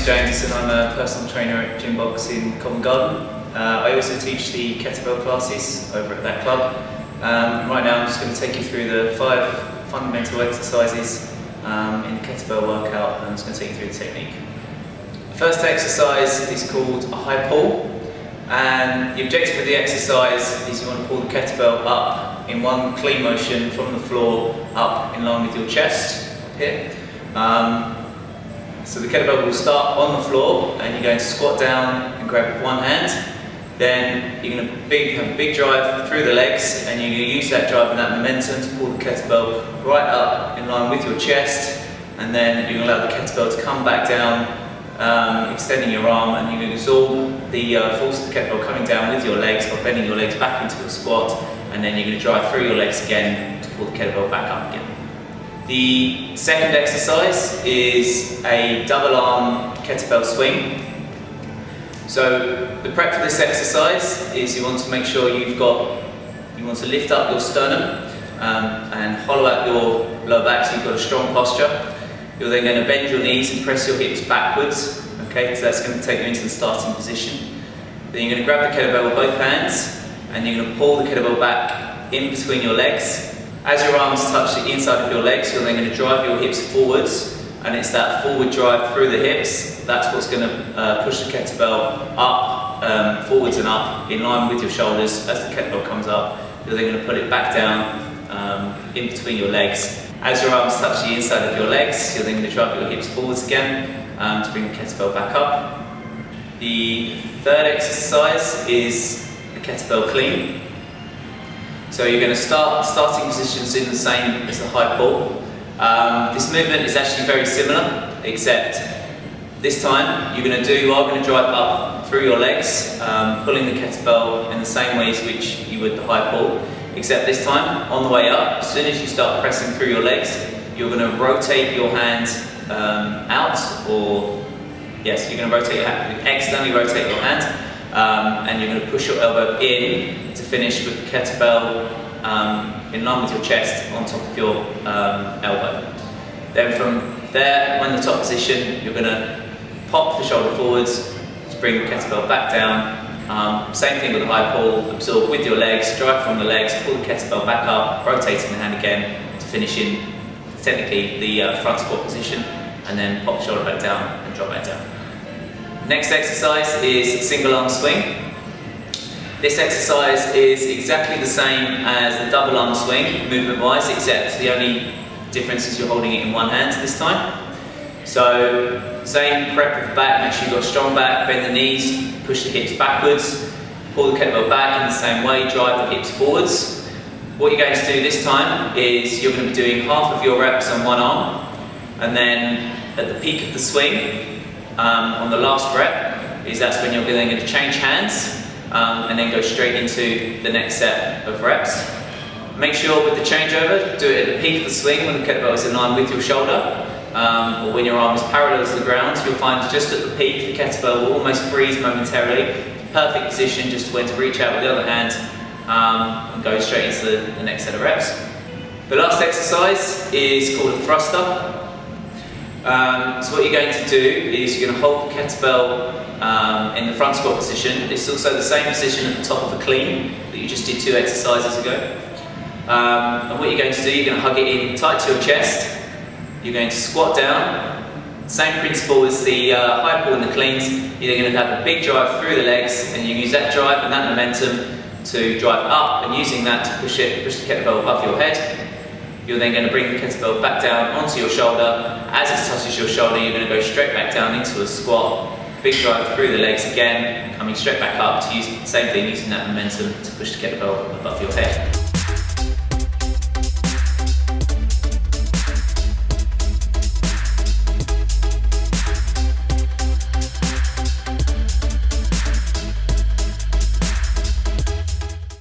James and I'm a personal trainer at Gym Box in Covent Garden. I also teach the kettlebell classes over at that club. Right now I'm just going to take you through the 5 fundamental exercises in the kettlebell workout, and I'm just going to take you through the technique. The first exercise is called a high pull, and the objective of the exercise is you want to pull the kettlebell up in one clean motion from the floor up in line with your chest up here. So the kettlebell will start on the floor and you're going to squat down and grab with one hand. Then you're going to have a big drive through the legs, and you're going to use that drive and that momentum to pull the kettlebell right up in line with your chest, and then you're going to allow the kettlebell to come back down, extending your arm, and you're going to absorb the force of the kettlebell coming down with your legs by bending your legs back into a squat, and then you're going to drive through your legs again to pull the kettlebell back up again. The second exercise is a double arm kettlebell swing. So the prep for this exercise is you want to make sure you want to lift up your sternum and hollow out your lower back so you've got a strong posture. You're then going to bend your knees and press your hips backwards. Okay, so that's going to take you into the starting position. Then you're going to grab the kettlebell with both hands and you're going to pull the kettlebell back in between your legs. As your arms touch the inside of your legs, you're then going to drive your hips forwards, and it's that forward drive through the hips that's what's going to push the kettlebell up, forwards and up in line with your shoulders. As the kettlebell comes up, you're then going to put it back down in between your legs. As your arms touch the inside of your legs, you're then going to drive your hips forwards again to bring the kettlebell back up. The third exercise is the Kettlebell Clean. So you're going to starting positions in the same as the high pull. This movement is actually very similar, except this time you are going to drive up through your legs, pulling the kettlebell in the same way as which you would the high pull, except this time on the way up, as soon as you start pressing through your legs, you're going to rotate your hand out, or yes, you're going to rotate your hand, externally rotate your hand, and you're going to push your elbow in to finish with the kettlebell in line with your chest on top of your elbow. Then from there, when the top position, you're going to pop the shoulder forwards to bring the kettlebell back down. Same thing with the high pull, absorb with your legs, drive from the legs, pull the kettlebell back up, rotating the hand again to finish in technically the front squat position, and then pop the shoulder back down and drop back down. Next exercise is single arm swing. This exercise is exactly the same as the double arm swing, movement wise, except the only difference is you're holding it in one hand this time. So same prep with the back, make sure you've got a strong back, bend the knees, push the hips backwards, pull the kettlebell back in the same way, drive the hips forwards. What you're going to do this time is you're going to be doing half of your reps on one arm, and then at the peak of the swing, on the last rep, that's when you're then going to change hands and then go straight into the next set of reps. Make sure with the changeover, do it at the peak of the swing when the kettlebell is in line with your shoulder, or when your arm is parallel to the ground. You'll find just at the peak the kettlebell will almost freeze momentarily. Perfect position just when to reach out with the other hand and go straight into the next set of reps. The last exercise is called a thruster. So what you're going to do is you're going to hold the kettlebell in the front squat position. It's also the same position at the top of a clean that you just did 2 exercises ago. And what you're going to do, you're going to hug it in tight to your chest. You're going to squat down. Same principle as the high pull and the cleans. You're going to have a big drive through the legs, and you use that drive and that momentum to drive up, and using that to push the kettlebell above your head. You're then going to bring the kettlebell back down onto your shoulder. As it touches your shoulder, you're going to go straight back down into a squat. Big drive through the legs again, coming straight back up to use the same thing, using that momentum to push the kettlebell above your head.